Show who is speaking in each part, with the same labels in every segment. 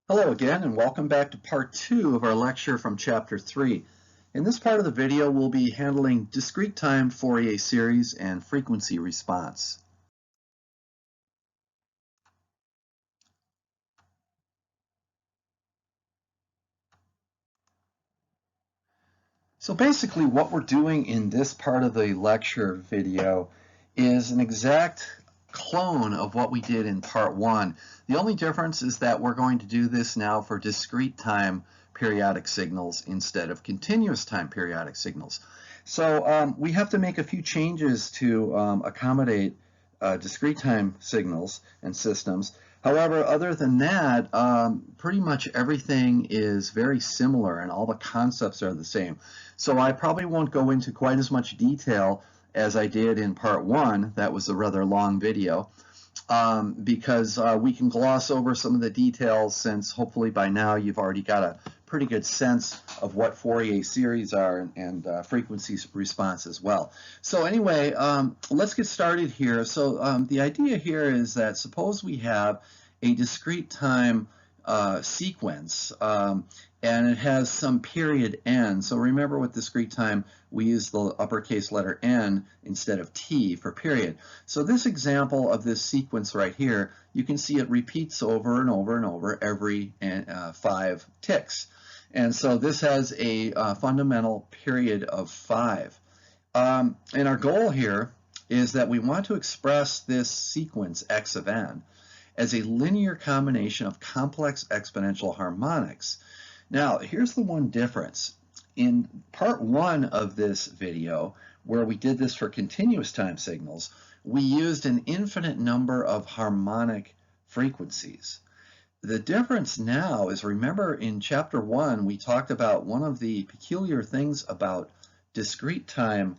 Speaker 1: Hello again, and welcome back to part 2 of our lecture from chapter 3. In this part of the video, we'll be handling discrete-time Fourier series and frequency response. So basically what we're doing in this part of the lecture video is an exact clone of what we did in part 1. The only difference is that we're going to do this now for discrete time periodic signals instead of continuous time periodic signals. So we have to make a few changes to accommodate discrete time signals and systems. However, other than that, pretty much everything is very similar and all the concepts are the same. So I probably won't go into quite as much detail as I did in part 1. That was a rather long video. Because we can gloss over some of the details, since hopefully by now you've already got a pretty good sense of what Fourier series are and frequency response as well. So anyway, let's get started here. So the idea here is that suppose we have a discrete time sequence, and it has some period n. So remember, with discrete time, we use the uppercase letter n instead of t for period. So this example of this sequence right here, you can see it repeats over and over and over every 5 ticks. And so this has a fundamental period of 5. And our goal here is that we want to express this sequence x of n as a linear combination of complex exponential harmonics. Now, here's the one difference. In part 1 of this video, where we did this for continuous time signals, we used an infinite number of harmonic frequencies. The difference now is, remember in chapter 1, we talked about one of the peculiar things about discrete time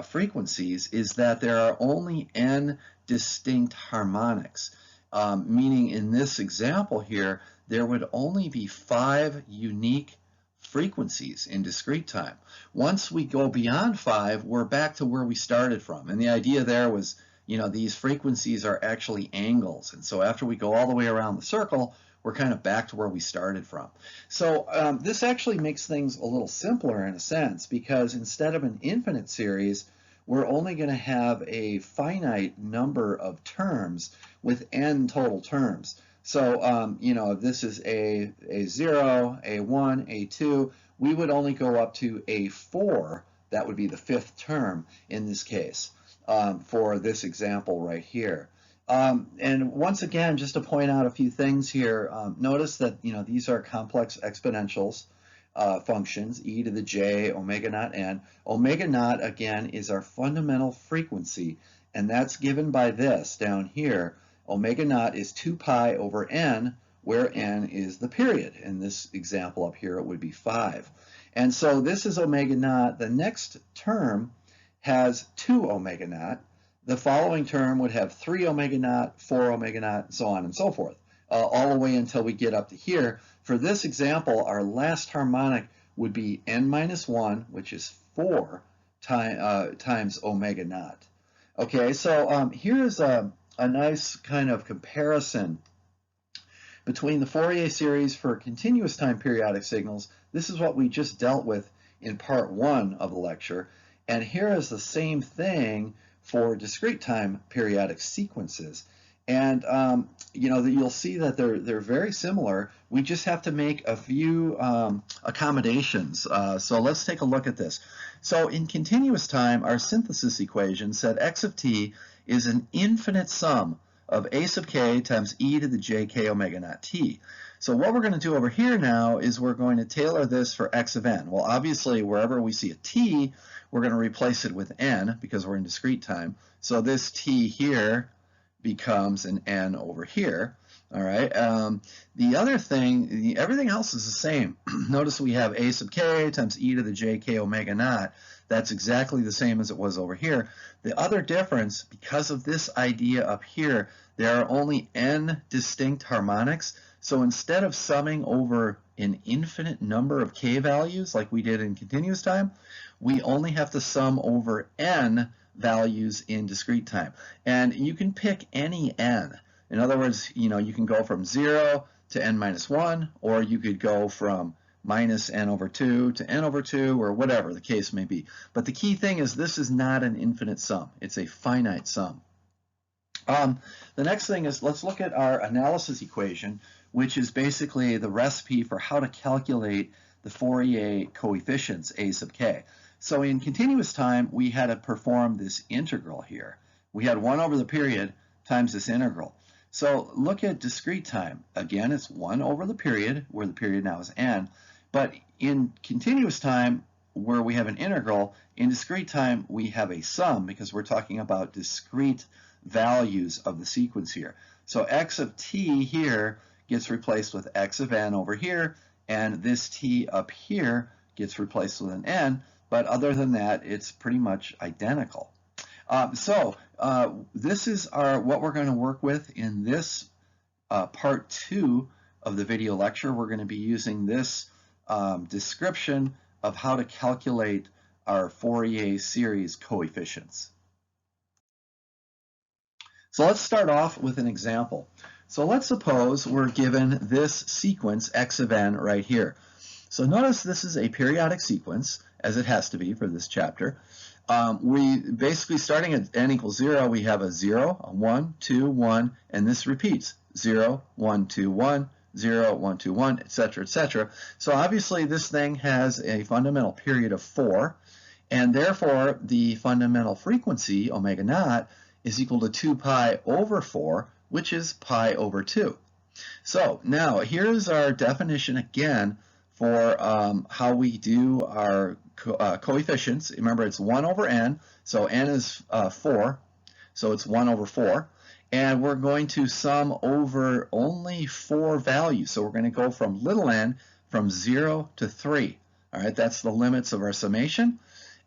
Speaker 1: frequencies is that there are only n distinct harmonics. Meaning in this example here, there would only be 5 unique frequencies in discrete time. Once we go beyond 5, we're back to where we started from. And the idea there was, these frequencies are actually angles. And so after we go all the way around the circle, we're kind of back to where we started from. So this actually makes things a little simpler in a sense, because instead of an infinite series, we're only going to have a finite number of terms with n total terms. So, this is a0, a1, a2. We would only go up to a4. That would be the 5th term in this case for this example right here. And once again, just to point out a few things here, notice that, these are complex exponentials. Functions, e to the j, omega naught n. Omega naught, again, is our fundamental frequency, and that's given by this down here. Omega naught is 2 pi over n, where n is the period. In this example up here, it would be 5. And so this is omega naught. The next term has 2 omega naught. The following term would have 3 omega naught, 4 omega naught, so on and so forth, all the way until we get up to here. For this example, our last harmonic would be n minus 1, which is 4 times omega naught. Okay, so here's a nice kind of comparison between the Fourier series for continuous time periodic signals. This is what we just dealt with in part 1 of the lecture. And here is the same thing for discrete time periodic sequences. And you'll see that they're very similar. We just have to make a few accommodations. So let's take a look at this. So in continuous time, our synthesis equation said x of t is an infinite sum of a sub k times e to the j k omega naught t. So what we're going to do over here now is we're going to tailor this for x of n. Well, obviously, wherever we see a t, we're going to replace it with n because we're in discrete time. So this t here becomes an n over here. All right. The other thing, everything else is the same. Notice we have a sub k times e to the j k omega naught. That's exactly the same as it was over here. The other difference, because of this idea up here, there are only n distinct harmonics. So instead of summing over an infinite number of k values like we did in continuous time, we only have to sum over n values in discrete time. And you can pick any n. In other words, you can go from 0 to n minus 1, or you could go from minus n over 2 to n over 2, or whatever the case may be. But the key thing is this is not an infinite sum. It's a finite sum. The next thing is, let's look at our analysis equation, which is basically the recipe for how to calculate the Fourier coefficients a sub k. So in continuous time, we had to perform this integral here. We had 1 over the period times this integral. So look at discrete time. Again, it's 1 over the period, where the period now is n. But in continuous time, where we have an integral, in discrete time, we have a sum, because we're talking about discrete values of the sequence here. So x of t here gets replaced with x of n over here, and this t up here gets replaced with an n, but other than that, it's pretty much identical. This is what we're going to work with in this part 2 of the video lecture. We're going to be using this description of how to calculate our Fourier series coefficients. So let's start off with an example. So let's suppose we're given this sequence x of n right here. So notice this is a periodic sequence, as it has to be for this chapter. We basically, starting at n equals 0, we have a 0, a 1, 2, 1, and this repeats 0, 1, 2, 1, 0, 1, 2, 1, etc., etc. So obviously this thing has a fundamental period of 4, and therefore the fundamental frequency, omega naught, is equal to 2 pi over 4, which is pi over 2. So now here's our definition again for how we do our coefficients. Remember, it's 1 over n, so n is 4, so it's 1 over 4. And we're going to sum over only 4 values. So we're going to go from little n from 0 to 3. All right, that's the limits of our summation.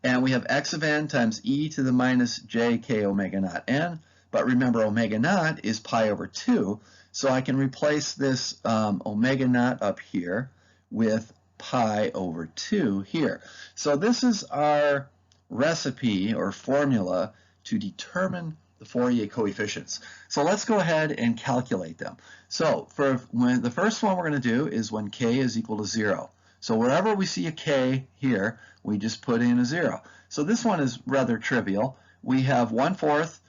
Speaker 1: And we have x of n times e to the minus j k omega naught n. But remember, omega naught is pi over 2. So I can replace this omega naught up here with pi over 2 here. So this is our recipe or formula to determine the Fourier coefficients. So let's go ahead and calculate them. So the first one we're going to do is when k is equal to 0. So wherever we see a k here, we just put in a 0. So this one is rather trivial. We have 1/4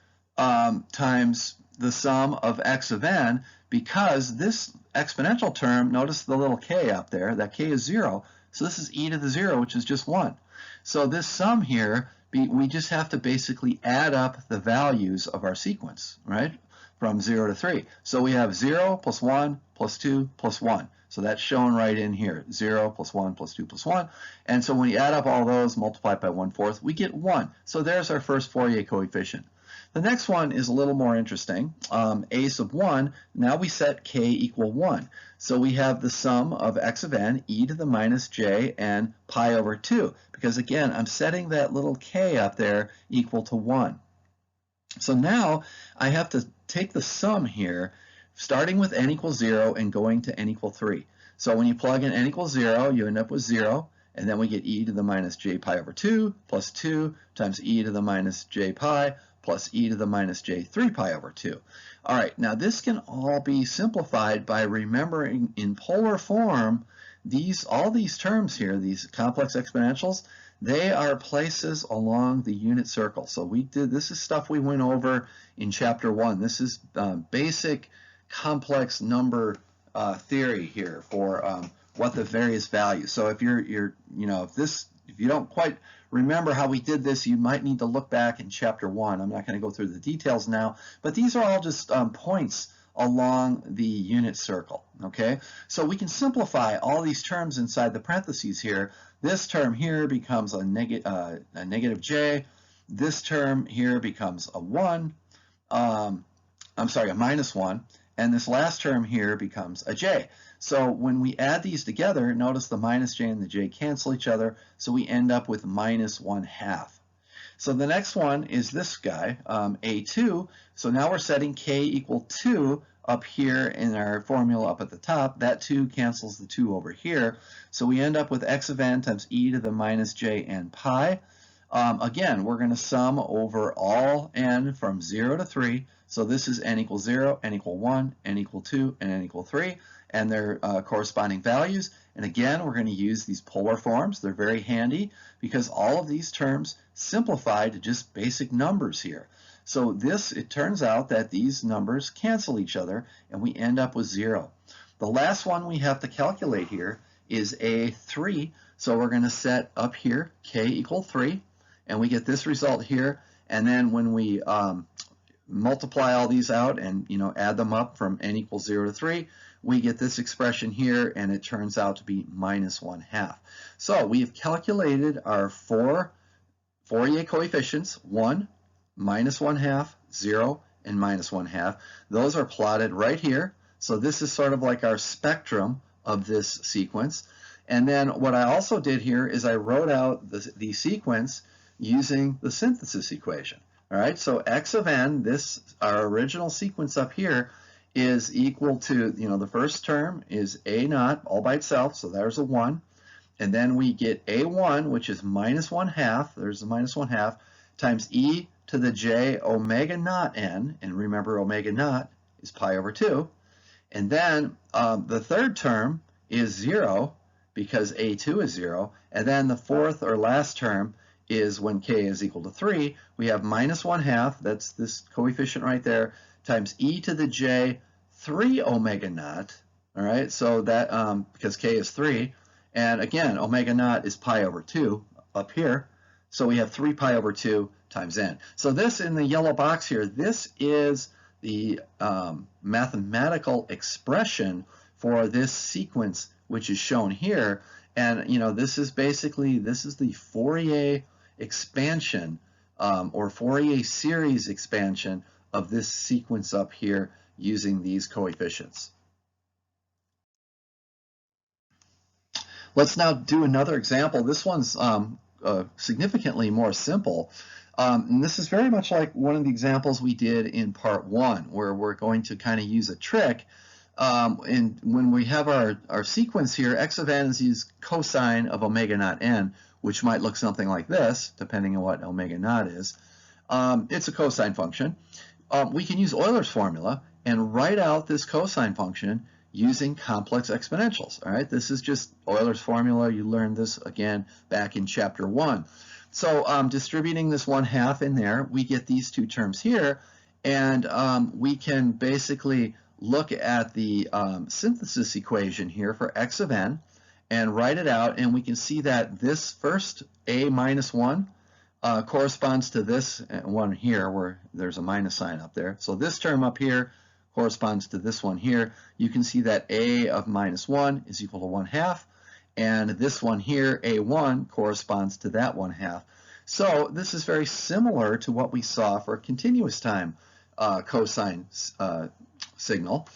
Speaker 1: times the sum of x of n, because this exponential term, notice the little k up there, that k is 0, so this is e to the 0, which is just 1. So this sum here, we just have to basically add up the values of our sequence, right, from 0 to 3. So we have 0 plus 1 plus 2 plus 1. So that's shown right in here, 0 plus 1 plus 2 plus 1. And so when you add up all those, multiplied by 1/4, we get 1. So there's our first Fourier coefficient. The next one is a little more interesting. A sub 1, now we set k equal 1. So we have the sum of x of n, e to the minus j, and pi over 2. Because again, I'm setting that little k up there equal to 1. So now I have to take the sum here, starting with n equals 0 and going to n equal 3. So when you plug in n equals 0, you end up with 0. And then we get e to the minus j pi over 2 plus 2 times e to the minus j pi plus e to the minus j 3 pi over 2. All right, now this can all be simplified by remembering in polar form all these terms here, these complex exponentials, they are places along the unit circle. So this is stuff we went over in chapter 1. This is basic complex number theory here for what the various values. So if if you don't quite remember how we did this, you might need to look back in chapter 1. I'm not going to go through the details now, but these are all just points along the unit circle, okay? So we can simplify all these terms inside the parentheses here. This term here becomes a negative j. This term here becomes a 1. A minus 1. And this last term here becomes a j. So when we add these together, notice the minus j and the j cancel each other, so we end up with minus 1/2. So the next one is this guy, a2. So now we're setting k equal 2 up here in our formula up at the top. That 2 cancels the 2 over here. So we end up with x of n times e to the minus j n pi. Again, we're going to sum over all n from 0 to 3. So this is n equals 0, n equal 1, n equal 2, and n equal 3. and their corresponding values. And again, we're going to use these polar forms. They're very handy because all of these terms simplify to just basic numbers here. So this, it turns out that these numbers cancel each other and we end up with 0. The last one we have to calculate here is a 3. So we're going to set up here k equal 3, and we get this result here. And then when we multiply all these out and add them up from n equals 0 to 3, we get this expression here, and it turns out to be -1/2. So we've calculated our 4 Fourier coefficients, 1, -1/2, 0, and -1/2. Those are plotted right here. So this is sort of like our spectrum of this sequence. And then what I also did here is I wrote out the sequence using the synthesis equation. All right, so x of n, this, our original sequence up here, is equal to, the first term is a naught all by itself, so there's a 1. And then we get a1, which is -1/2, there's the -1/2, times e to the j omega naught n, and remember omega naught is pi over 2. And then the third term is 0 because a2 is 0. And then the fourth or last term is when k is equal to 3. We have -1/2, that's this coefficient right there, times e to the j 3 omega naught. All right, so that because k is 3. And again, omega naught is pi over 2 up here. So we have 3 pi over 2 times n. So this in the yellow box here, this is the mathematical expression for this sequence, which is shown here. And this is basically, this is the Fourier expansion or Fourier series expansion of this sequence up here using these coefficients. Let's now do another example. This one's significantly more simple. And this is very much like one of the examples we did in part 1, where we're going to kind of use a trick. And when we have our sequence here, x of n is cosine of omega naught n, which might look something like this, depending on what omega naught is. It's a cosine function. We can use Euler's formula and write out this cosine function using complex exponentials. All right, this is just Euler's formula. You learned this again back in chapter 1. So distributing this 1/2 in there, we get these two terms here, and we can basically look at the synthesis equation here for x of n and write it out, and we can see that this first a minus 1 corresponds to this one here where there's a minus sign up there. So this term up here corresponds to this one here. You can see that a of -1 is equal to 1/2, and this one here, a1, corresponds to that 1/2. So this is very similar to what we saw for a continuous time cosine signal.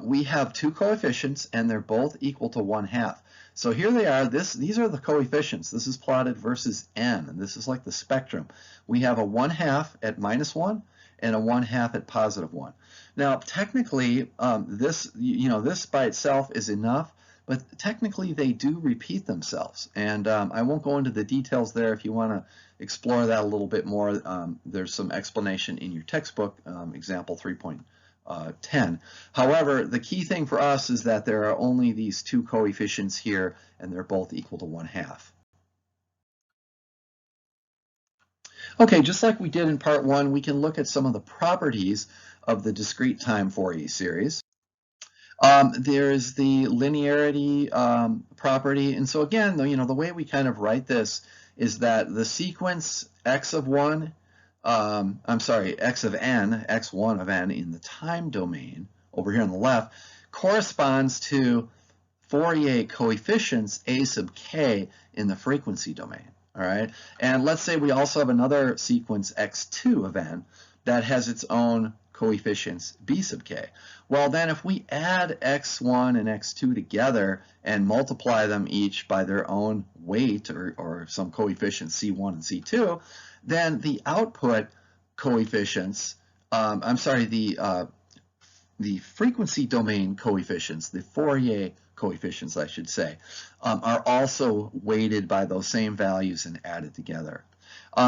Speaker 1: We have two coefficients and they're both equal to 1/2. So here they are. These are the coefficients. This is plotted versus n, and this is like the spectrum. We have a 1/2 at -1 and a 1/2 at +1. Now technically this by itself is enough, but technically they do repeat themselves, and I won't go into the details there. If you want to explore that a little bit more, there's some explanation in your textbook, example 3.10. However, the key thing for us is that there are only these two coefficients here, and they're both equal to 1/2. Okay, just like we did in part 1, we can look at some of the properties of the discrete time Fourier series. There is the linearity property, and so again, the way we kind of write this is that the sequence x of n, x1 of n in the time domain over here on the left corresponds to Fourier coefficients a sub k in the frequency domain. All right, and let's say we also have another sequence x2 of n that has its own coefficients b sub k. Well, then if we add x1 and x2 together and multiply them each by their own weight or some coefficient c1 and c2, then the output coefficients, the frequency domain coefficients, the Fourier coefficients, I should say, are also weighted by those same values and added together.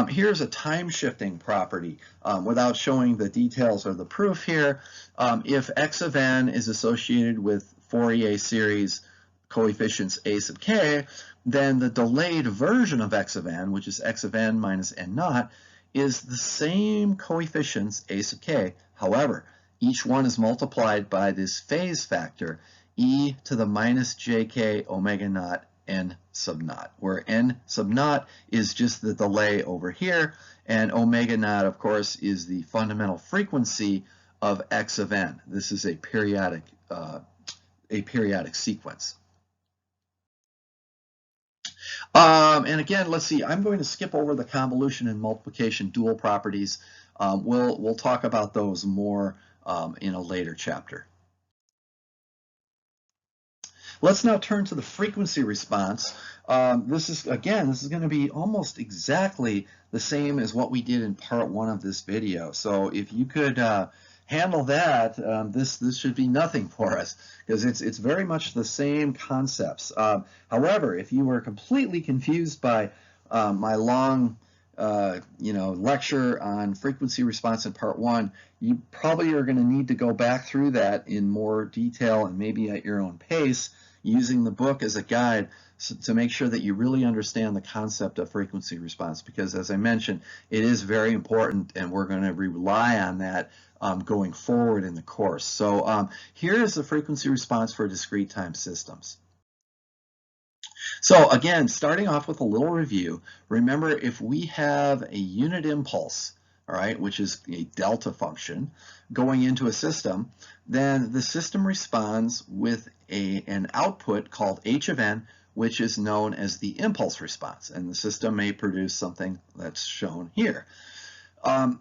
Speaker 1: Here's a time shifting property without showing the details or the proof here. If x of n is associated with Fourier series coefficients a sub k, then the delayed version of x of n, which is x of n minus n naught, is the same coefficients a sub k. However, each one is multiplied by this phase factor, e to the minus jk omega naught n sub naught, where n sub naught is just the delay over here, and omega naught, of course, is the fundamental frequency of x of n. This is a periodic sequence. And again, let's see, I'm going to skip over the convolution and multiplication dual properties. We'll talk about those more in a later chapter. Let's now turn to the frequency response. This is going to be almost exactly the same as what we did in part 1 of this video. So if you could handle that, this should be nothing for us, because it's very much the same concepts. However, if you were completely confused by my long lecture on frequency response in part 1, you probably are going to need to go back through that in more detail and maybe at your own pace, using the book as a guide to make sure that you really understand the concept of frequency response, because as I mentioned, it is very important, and we're going to rely on that going forward in the course. So here is the frequency response for discrete time systems. So again, starting off with a little review, remember, if we have a unit impulse, all right, which is a delta function, going into a system, then the system responds with an output called h of n, which is known as the impulse response, and the system may produce something that's shown here.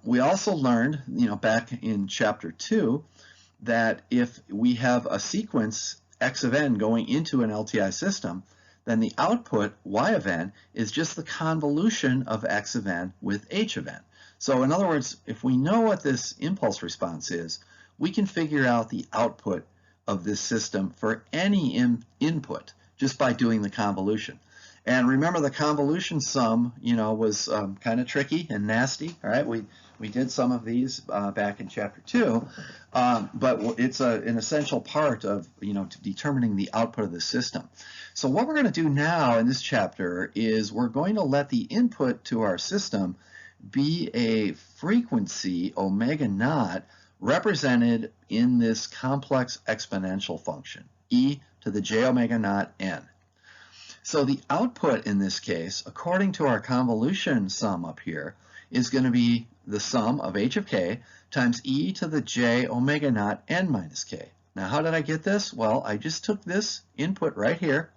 Speaker 1: We also learned, back in chapter 2, that if we have a sequence x of n going into an LTI system, then the output y of n is just the convolution of x of n with h of n. So in other words, if we know what this impulse response is, we can figure out the output of this system for any input just by doing the convolution. And remember, the convolution sum, was kind of tricky and nasty. All right, we did some of these back in chapter 2, but it's an essential part of determining the output of the system. So what we're going to do now in this chapter is we're going to let the input to our system be a frequency omega naught represented in this complex exponential function, e to the j omega naught n. So the output in this case, according to our convolution sum up here, is going to be the sum of h of k times e to the j omega naught n minus k. Now, how did I get this? Well, I just took this input right here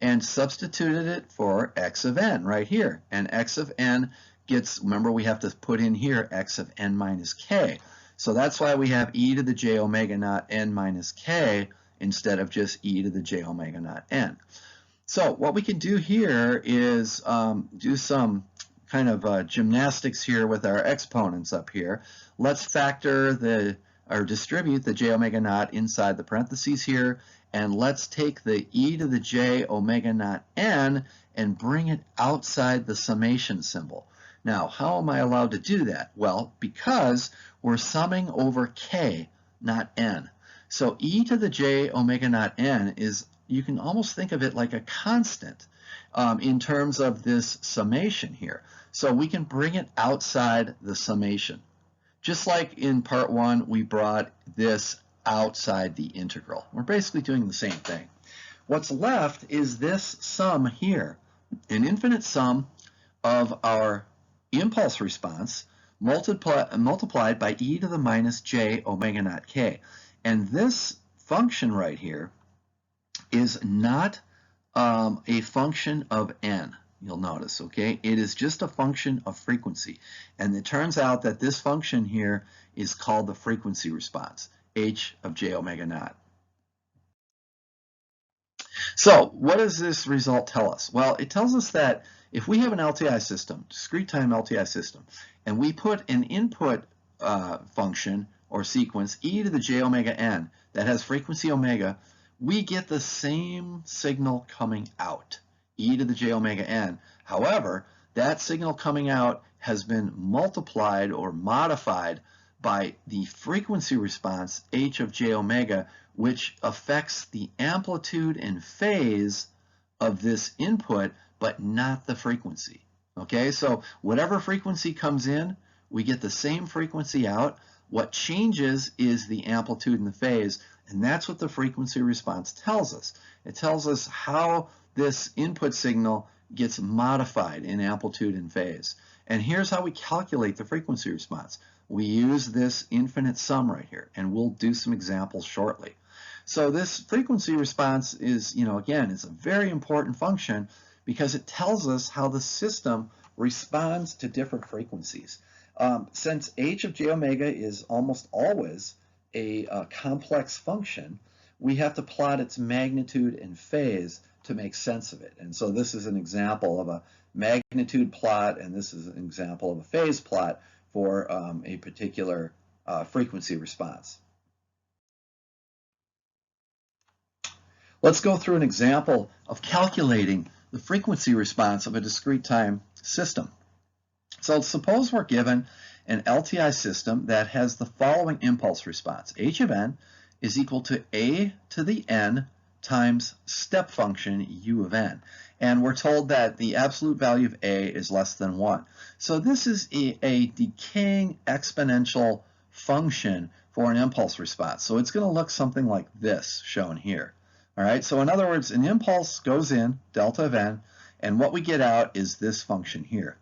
Speaker 1: and substituted it for x of n right here. And x of n gets, remember, we have to put in here x of n minus k. So that's why we have e to the j omega naught n minus k instead of just e to the j omega naught n. So what we can do here is do some kind of gymnastics here with our exponents up here. Let's factor or distribute the j omega naught inside the parentheses here, and let's take the e to the j omega naught n and bring it outside the summation symbol. Now, how am I allowed to do that? Well, because we're summing over k, not n. So e to the j omega naught n is, you can almost think of it like a constant in terms of this summation here. So we can bring it outside the summation. Just like in part 1, we brought this outside the integral. We're basically doing the same thing. What's left is this sum here, an infinite sum of our impulse response multiplied by e to the minus j omega naught k. And this function right here is not a function of n, you'll notice, okay? It is just a function of frequency. And it turns out that this function here is called the frequency response, h of j omega naught. So what does this result tell us? Well, it tells us that if we have an LTI system, discrete time LTI system, and we put an input function or sequence, e to the j omega n, that has frequency omega, we get the same signal coming out, e to the j omega n. However, that signal coming out has been multiplied or modified by the frequency response, h of j omega, which affects the amplitude and phase of this input, but not the frequency. Okay, so whatever frequency comes in, we get the same frequency out. What changes is the amplitude and the phase, and that's what the frequency response tells us. It tells us how this input signal gets modified in amplitude and phase. And here's how we calculate the frequency response. We use this infinite sum right here, and we'll do some examples shortly. So this frequency response is, again, it's a very important function because it tells us how the system responds to different frequencies. Since h of j omega is almost always a complex function, we have to plot its magnitude and phase to make sense of it. And so this is an example of a magnitude plot, and this is an example of a phase plot for a particular frequency response. Let's go through an example of calculating the frequency response of a discrete time system. So suppose we're given an LTI system that has the following impulse response. H of n is equal to a to the n times step function u of n. And we're told that the absolute value of a is less than 1. So this is a decaying exponential function for an impulse response. So it's going to look something like this shown here. All right, so in other words, an impulse goes in, delta of n, and what we get out is this function here.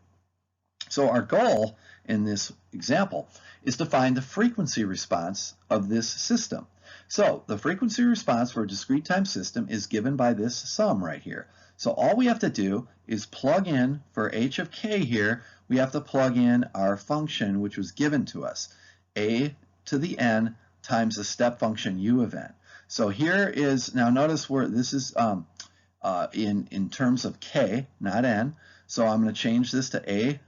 Speaker 1: So our goal in this example is to find the frequency response of this system. So the frequency response for a discrete time system is given by this sum right here. So all we have to do is plug in for h of k here, we have to plug in our function which was given to us, a to the n times the step function u of n. So here is, now notice where this is in terms of k, not n. So I'm going to change this to a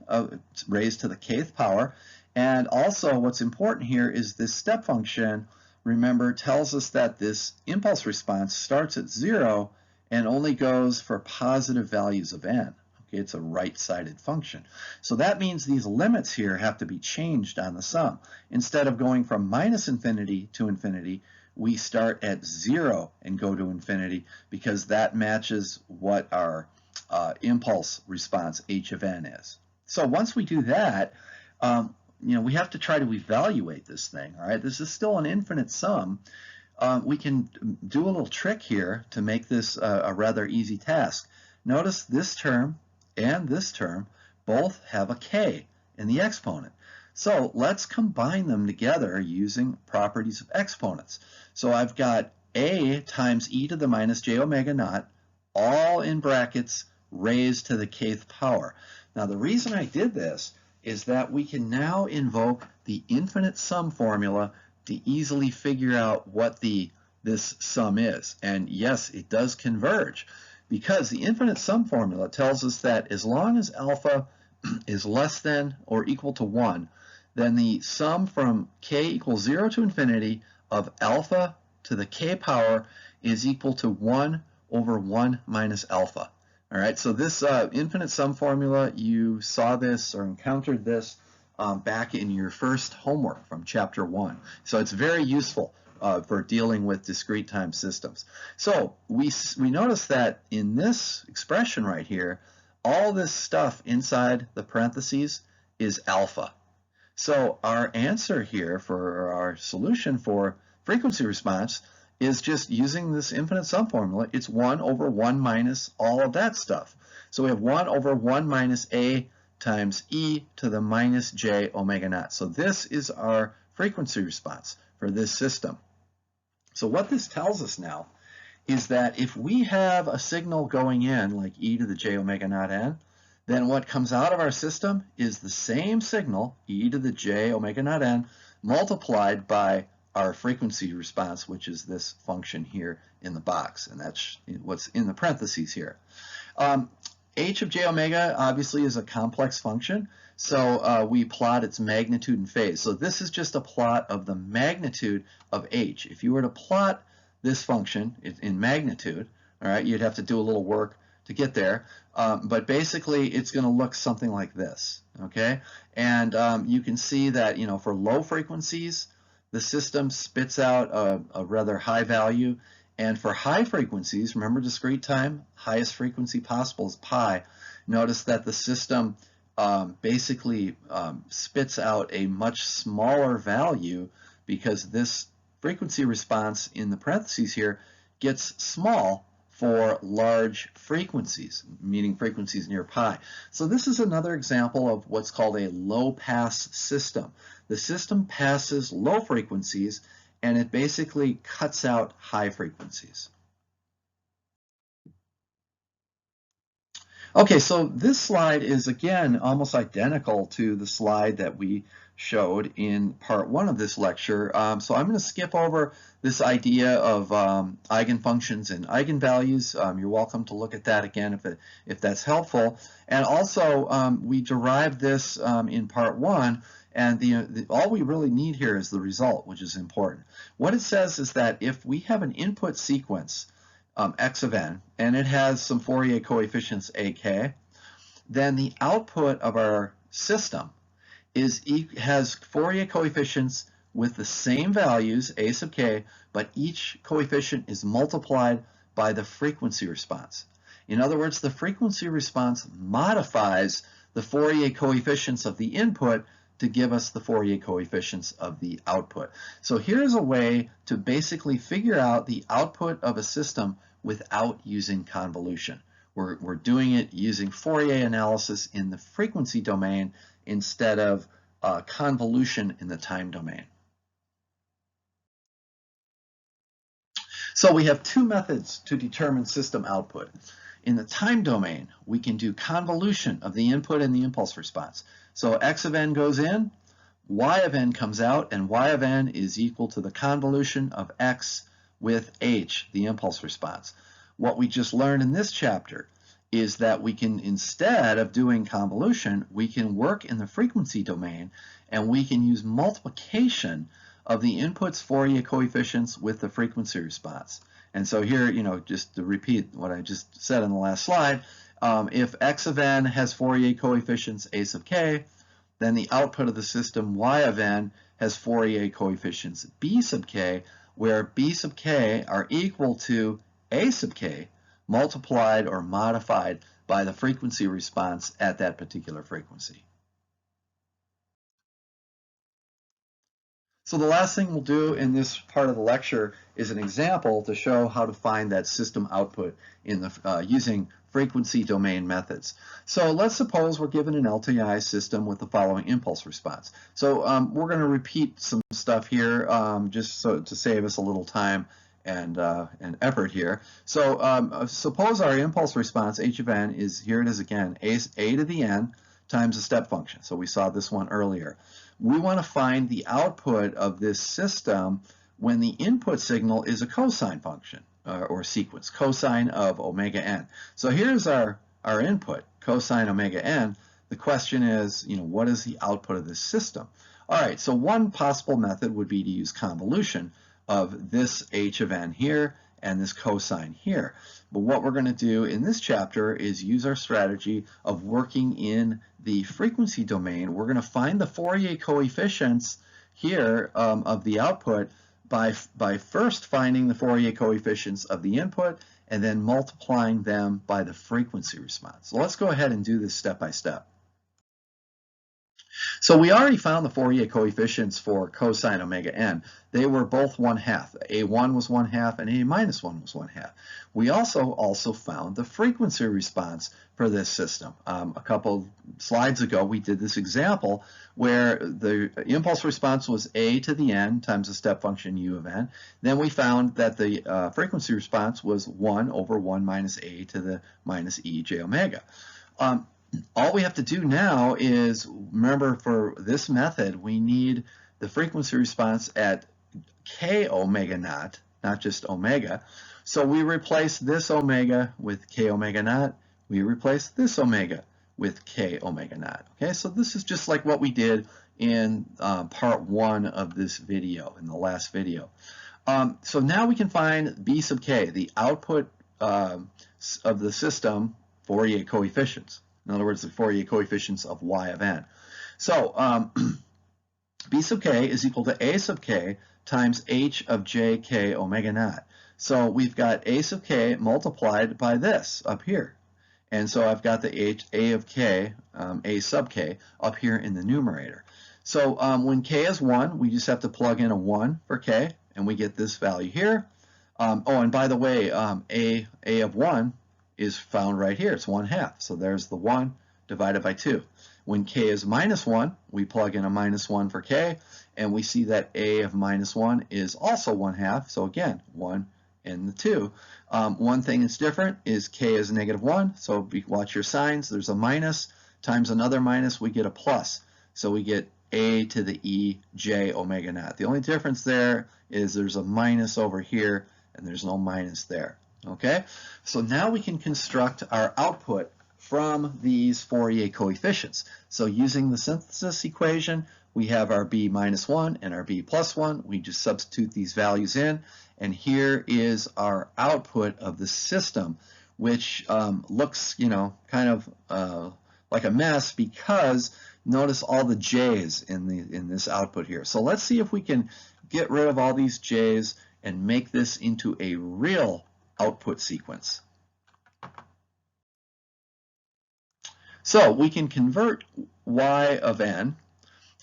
Speaker 1: raised to the kth power. And also what's important here is this step function, remember, tells us that this impulse response starts at 0 and only goes for positive values of n. Okay, it's a right-sided function. So that means these limits here have to be changed on the sum. Instead of going from minus infinity to infinity, we start at 0 and go to infinity because that matches what our impulse response h of n is. So once we do that, we have to try to evaluate this thing. All right, this is still an infinite sum. We can do a little trick here to make this a rather easy task. Notice this term and this term both have a k in the exponent. So let's combine them together using properties of exponents. So I've got a times e to the minus j omega naught, all in brackets, raised to the kth power. Now the reason I did this is that we can now invoke the infinite sum formula to easily figure out what this sum is. And yes, it does converge, because the infinite sum formula tells us that as long as alpha is less than or equal to 1, then the sum from k equals 0 to infinity of alpha to the k power is equal to 1 over 1 minus alpha. All right, so this infinite sum formula, you saw this or encountered this back in your first homework from chapter 1. So it's very useful for dealing with discrete time systems. So we notice that in this expression right here, all this stuff inside the parentheses is alpha. So our answer here for our solution for frequency response is just using this infinite sum formula. It's 1 over 1 minus all of that stuff. So we have 1 over 1 minus a times e to the minus j omega naught. So this is our frequency response for this system. So what this tells us now is that if we have a signal going in like e to the j omega naught n, then what comes out of our system is the same signal, e to the j omega naught n, multiplied by our frequency response, which is this function here in the box, and that's what's in the parentheses here. H of j omega obviously is a complex function, so we plot its magnitude and phase. So this is just a plot of the magnitude of h. If you were to plot this function in magnitude, all right, you'd have to do a little work to get there, but basically it's going to look something like this, okay? And you can see that, you know, for low frequencies, the system spits out a rather high value, and for high frequencies, remember discrete time, highest frequency possible is pi. Notice that the system basically spits out a much smaller value because this frequency response in the parentheses here gets small for large frequencies, meaning frequencies near pi. So this is another example of what's called a low-pass system. The system passes low frequencies and it basically cuts out high frequencies. Okay, so this slide is again almost identical to the slide that we showed in part one of this lecture. So I'm going to skip over this idea of eigenfunctions and eigenvalues. You're welcome to look at that again if that's helpful. And also we derived this in part one, and all we really need here is the result, which is important. What it says is that if we have an input sequence x of n, and it has some Fourier coefficients ak, then the output of our system has Fourier coefficients with the same values, a sub k, but each coefficient is multiplied by the frequency response. In other words, the frequency response modifies the Fourier coefficients of the input to give us the Fourier coefficients of the output. So here's a way to basically figure out the output of a system without using convolution. We're doing it using Fourier analysis in the frequency domain instead of convolution in the time domain. So we have two methods to determine system output. In the time domain, we can do convolution of the input and the impulse response. So x of n goes in, y of n comes out, and y of n is equal to the convolution of x with h, the impulse response. What we just learned in this chapter is that we can, instead of doing convolution, we can work in the frequency domain and we can use multiplication of the input's Fourier coefficients with the frequency response. And so here, you know, just to repeat what I just said in the last slide, if x of n has Fourier coefficients a sub k, then the output of the system y of n has Fourier coefficients b sub k, where b sub k are equal to a sub k multiplied or modified by the frequency response at that particular frequency. So the last thing we'll do in this part of the lecture is an example to show how to find that system output in the using frequency domain methods. So let's suppose we're given an LTI system with the following impulse response. So we're going to repeat some stuff here just so to save us a little time and effort here. So suppose our impulse response h of n is, here it is again, a to the n times a step function. So we saw this one earlier. We want to find the output of this system when the input signal is a cosine function or sequence, cosine of omega n. So here's our input, cosine omega n. The question is, you know, what is the output of this system? All right, so one possible method would be to use convolution of this h of n here and this cosine here. But what we're going to do in this chapter is use our strategy of working in the frequency domain. We're going to find the Fourier coefficients here of the output by first finding the Fourier coefficients of the input and then multiplying them by the frequency response. So let's go ahead and do this step by step. So we already found the Fourier coefficients for cosine omega n. They were both 1/2. A1 was 1/2 and A minus 1 was 1/2. We also found the frequency response for this system. A couple slides ago we did this example where the impulse response was a to the n times the step function u of n. Then we found that the frequency response was 1 over 1 minus a to the minus e j omega. All we have to do now is, remember, for this method, we need the frequency response at k omega naught, not just omega. So we replace this omega with k omega naught. We replace this omega with k omega naught. Okay, so this is just like what we did in part one of this video, in the last video. So now we can find b sub k, the output of the system Fourier coefficients. In other words, the Fourier coefficients of y of n. So b sub k is equal to a sub k times h of j k omega naught. So we've got a sub k multiplied by this up here. And so I've got the a of k, a sub k, up here in the numerator. So when k is 1, we just have to plug in a 1 for k, and we get this value here. Oh, and by the way, a of 1 is found right here. It's 1/2. So there's the 1 divided by 2. When k is minus 1, we plug in a minus 1 for k, and we see that a of minus 1 is also 1/2. So again, 1 and the 2. One thing that's different is k is negative 1, so watch your signs. There's a minus times another minus, we get a plus. So we get a to the e j omega naught. The only difference there is there's a minus over here, and there's no minus there. Okay, so now we can construct our output from these Fourier coefficients. So using the synthesis equation, we have our b minus 1 and our b plus 1. We just substitute these values in, and here is our output of the system, which looks, kind of like a mess, because notice all the j's in this output here. So let's see if we can get rid of all these j's and make this into a real output sequence. So we can convert y of n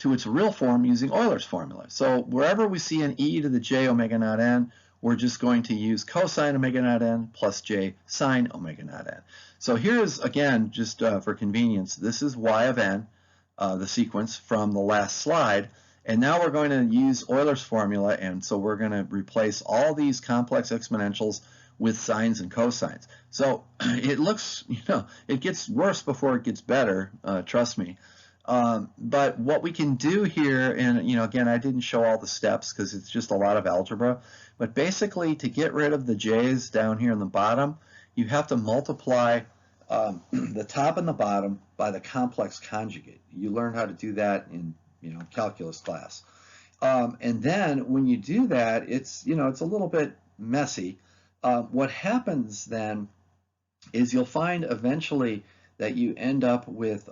Speaker 1: to its real form using Euler's formula. So wherever we see an e to the j omega naught n, we're just going to use cosine omega naught n plus j sine omega naught n. So here's, again, just for convenience, this is y of n, the sequence from the last slide. And now we're going to use Euler's formula, and so we're going to replace all these complex exponentials with sines and cosines. So it looks, it gets worse before it gets better, trust me. But what we can do here, and again, I didn't show all the steps because it's just a lot of algebra, but basically to get rid of the j's down here in the bottom, you have to multiply the top and the bottom by the complex conjugate. You learned how to do that in calculus class. And then when you do that, it's it's a little bit messy. What happens then is you'll find eventually that you end up with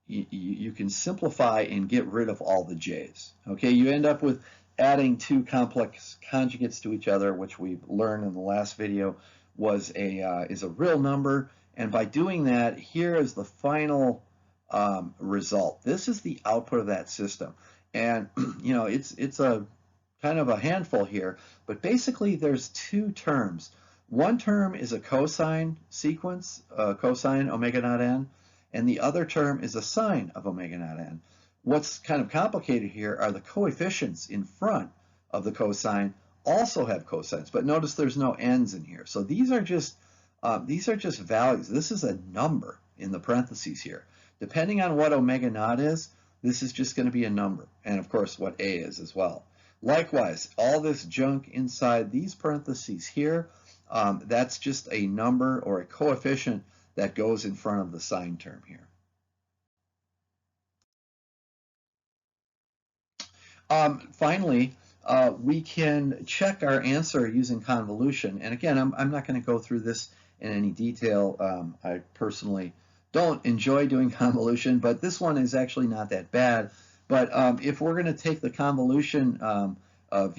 Speaker 1: you can simplify and get rid of all the j's. Okay, you end up with adding two complex conjugates to each other, which we learned in the last video is a real number. And by doing that, here is the final result. This is the output of that system. And it's a kind of a handful here, but basically there's two terms. One term is a cosine sequence, cosine omega naught n, and the other term is a sine of omega naught n. What's kind of complicated here are the coefficients in front of the cosine also have cosines, but notice there's no n's in here. So these are just values. This is a number in the parentheses here. Depending on what omega naught is, this is just going to be a number, and of course what a is as well. Likewise, all this junk inside these parentheses here, that's just a number or a coefficient that goes in front of the sine term here. Finally, we can check our answer using convolution. And again, I'm not going to go through this in any detail. I personally don't enjoy doing convolution, but this one is actually not that bad. But if we're going to take the convolution of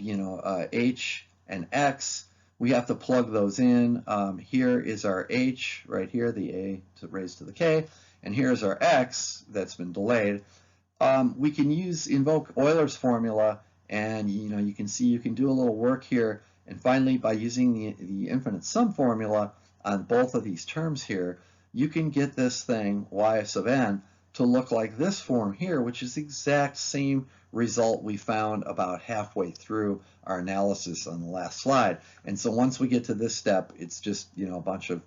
Speaker 1: h and x, we have to plug those in. Here is our h right here, the a raised to the k, and here's our x that's been delayed. We can invoke Euler's formula, and you can see you can do a little work here. And finally, by using the infinite sum formula on both of these terms here, you can get this thing y sub n to look like this form here, which is the exact same result we found about halfway through our analysis on the last slide. And so once we get to this step, it's just a bunch of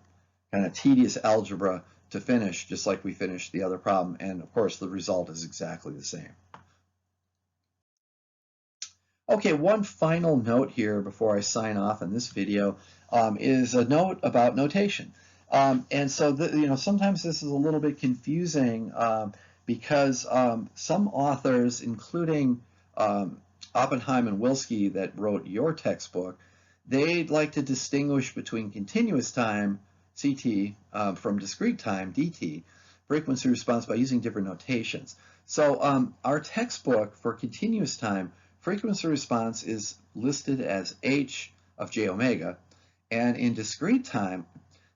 Speaker 1: kind of tedious algebra to finish, just like we finished the other problem. And of course, the result is exactly the same. Okay, one final note here before I sign off in this video is a note about notation. And so sometimes this is a little bit confusing because some authors, including Oppenheim and Wilsky that wrote your textbook, they'd like to distinguish between continuous time, CT, from discrete time, DT, frequency response, by using different notations. So our textbook for continuous time, frequency response is listed as h of j omega, and in discrete time,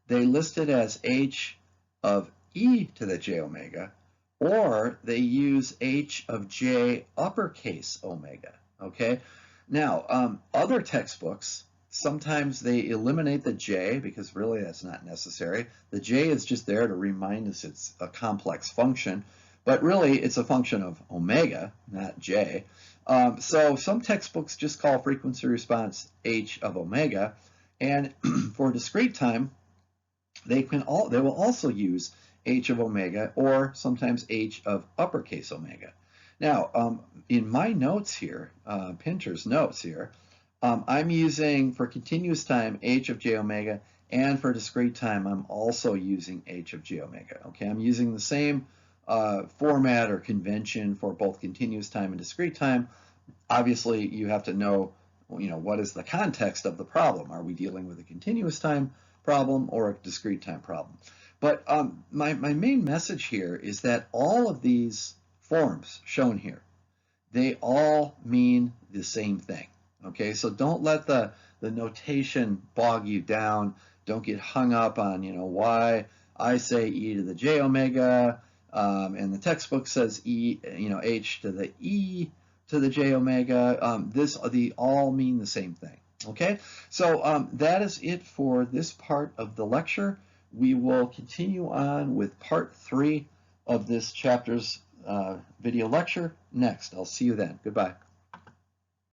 Speaker 1: they list it as h of e to the j omega, or they use h of j uppercase omega, okay? Now, other textbooks, sometimes they eliminate the j because really that's not necessary. The j is just there to remind us it's a complex function, but really it's a function of omega, not j. So some textbooks just call frequency response h of omega, and for discrete time, they will also use h of omega, or sometimes h of uppercase omega. Now, in my notes here, Pinter's notes here, I'm using for continuous time h of j omega, and for discrete time I'm also using h of j omega. Okay, I'm using the same format or convention for both continuous time and discrete time. Obviously, you have to know, what is the context of the problem? Are we dealing with a continuous time problem or a discrete time problem? But my main message here is that all of these forms shown here, they all mean the same thing. Okay, so don't let the notation bog you down. Don't get hung up on, why I say e to the j omega, and the textbook says e, h to the e to the j omega. They all mean the same thing. Okay, so that is it for this part of the lecture. We will continue on with part 3 of this chapter's video lecture next. I'll see you then. Goodbye.